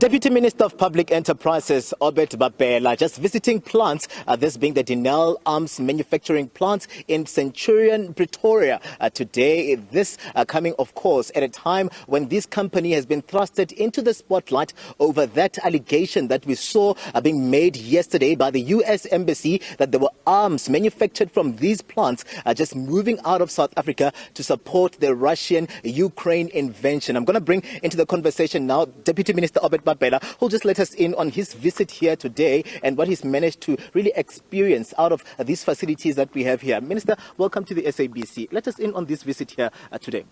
Deputy Minister of Public Enterprises, Obed Bapela, just visiting plants, this being the Denel Arms Manufacturing Plant in Centurion, Pretoria. Today, this coming, of course, at a time when this company has been thrusted into the spotlight over that allegation that we saw being made yesterday by the US Embassy that there were arms manufactured from these plants just moving out of South Africa to support the Russian-Ukraine invasion. I'm going to bring into the conversation now Deputy Minister Obed Bapela, who'll just let us in on his visit here today and what he's managed to really experience out of these facilities that we have here. Minister, welcome to the SABC. Let us in on this visit here today.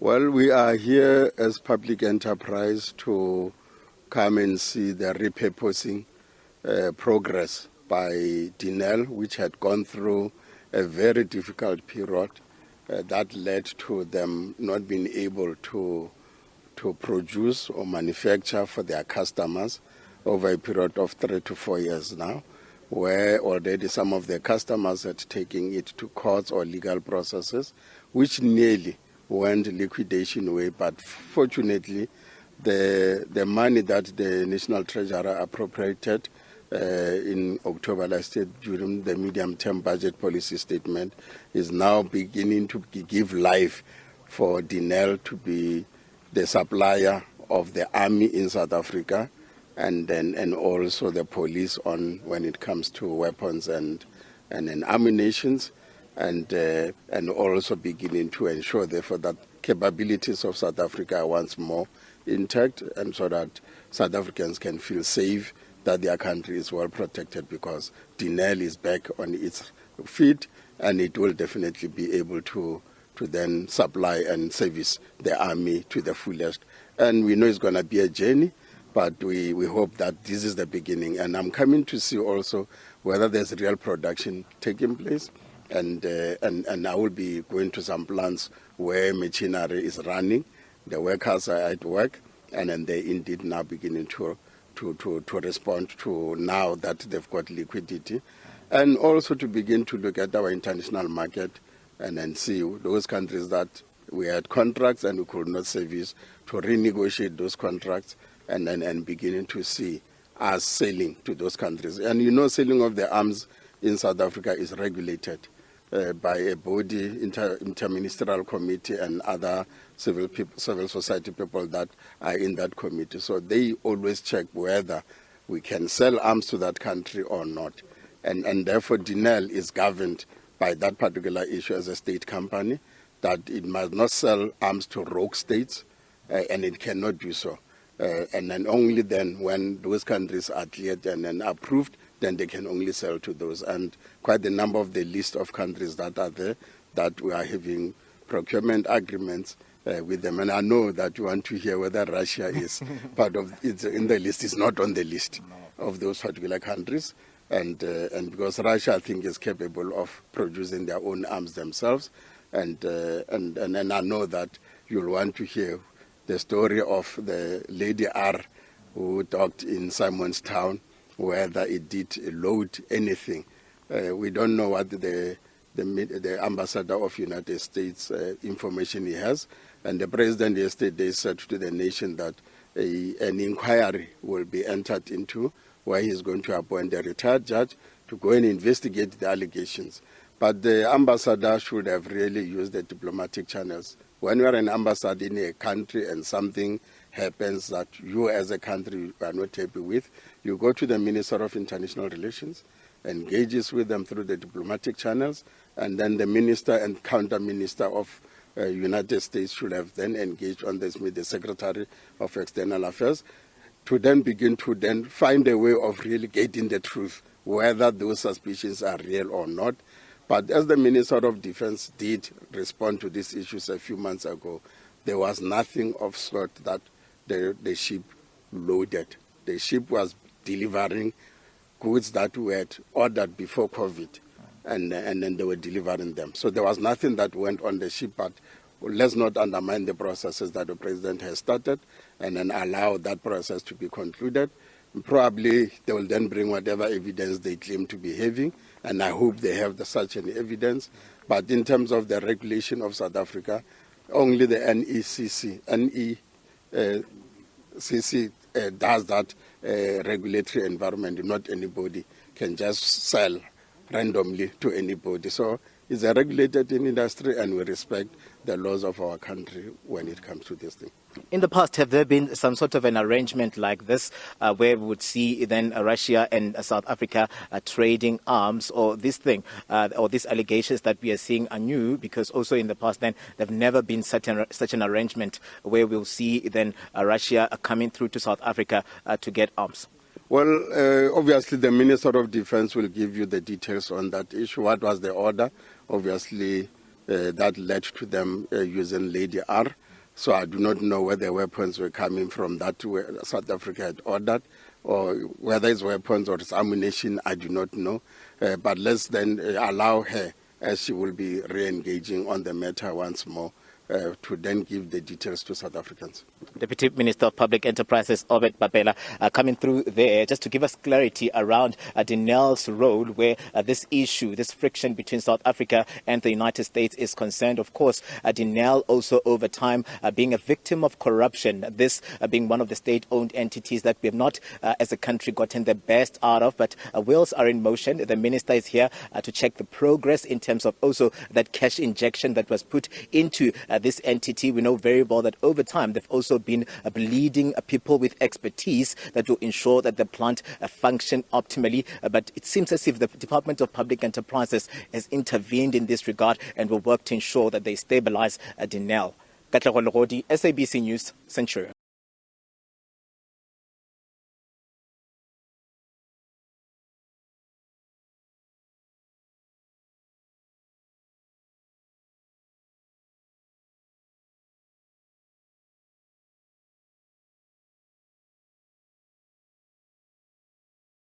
Well, we are here as public enterprise to come and see the repurposing progress by Denel, which had gone through a very difficult period that led to them not being able to produce or manufacture for their customers over a period of 3 to 4 years now, where already some of their customers had taken it to courts or legal processes, which nearly went liquidation way. But fortunately, the money that the National Treasurer appropriated in October last year during the medium-term budget policy statement is now beginning to give life for Denel to be the supplier of the army in South Africa, and also the police on when it comes to weapons and ammunitions, and also beginning to ensure therefore that capabilities of South Africa are once more intact, and so that South Africans can feel safe that their country is well protected, because Denel is back on its feet and it will definitely be able to then supply and service the army to the fullest. And we know it's going to be a journey, but we hope that this is the beginning. And I'm coming to see also whether there's real production taking place. And I will be going to some plants where machinery is running, the workers are at work, and then they indeed now beginning to respond to now that they've got liquidity. And also to begin to look at our international market and then see those countries that we had contracts and we could not service, to renegotiate those contracts and beginning to see us selling to those countries. And you know, selling of the arms in South Africa is regulated by a body, interministerial committee, and other civil society people that are in that committee. So they always check whether we can sell arms to that country or not. And therefore Denel is governed by that particular issue as a state company, that it must not sell arms to rogue states, and it cannot do so. And then only then, when those countries are cleared and then approved, then they can only sell to those. And quite a number of the list of countries that are there, that we are having procurement agreements with them. And I know that you want to hear whether Russia is part of it in the list. It's not on the list of those particular countries. And because Russia, I think, is capable of producing their own arms themselves, and I know that you'll want to hear the story of the Lady R who docked in Simonstown, whether it did load anything. We don't know what the ambassador of United States information he has, and the president yesterday said to the nation that an inquiry will be entered into, where he's going to appoint a retired judge to go and investigate the allegations. But the ambassador should have really used the diplomatic channels. When you are an ambassador in a country and something happens that you as a country are not happy with, you go to the Minister of International Relations, engages with them through the diplomatic channels, and then the minister and counter-minister of United States should have then engaged on this with the Secretary of External Affairs, to then begin to then find a way of really getting the truth, whether those suspicions are real or not. But as the Minister of Defense did respond to these issues a few months ago, there was nothing of sort that the ship loaded. The ship was delivering goods that were ordered before COVID, and then they were delivering them. So there was nothing that went on the ship, but let's not undermine the processes that the President has started, and then allow that process to be concluded. Probably they will then bring whatever evidence they claim to be having, and I hope they have such an evidence. But in terms of the regulation of South Africa, only the NECC does that regulatory environment. Not anybody can just sell randomly to anybody. So it's a regulated industry, and we respect the laws of our country when it comes to this thing. In the past, have there been some sort of an arrangement like this where we would see then Russia and South Africa trading arms, or this thing, or these allegations that we are seeing are new? Because also in the past then, there have never been such an arrangement where we'll see then Russia coming through to South Africa to get arms. Well, obviously the Minister of Defense will give you the details on that issue. What was the order? Obviously, that led to them using Lady R. So I do not know where the weapons were coming from that South Africa had ordered, or whether it's weapons or it's ammunition, I do not know. But let's then allow her, as she will be re-engaging on the matter once more, to then give the details to South Africans. Deputy Minister of Public Enterprises, Obed Bapela, coming through there just to give us clarity around Denel's role, where this issue, this friction between South Africa and the United States is concerned. Of course, Denel also over time being a victim of corruption, this being one of the state-owned entities that we have not, as a country, gotten the best out of, but wheels are in motion. The minister is here to check the progress in terms of also that cash injection that was put into this entity. We know very well that over time they've also been bleeding people with expertise that will ensure that the plant function optimally. But it seems as if the Department of Public Enterprises has intervened in this regard and will work to ensure that they stabilize Denel. Katlego, Legodi, SABC News, Centurion.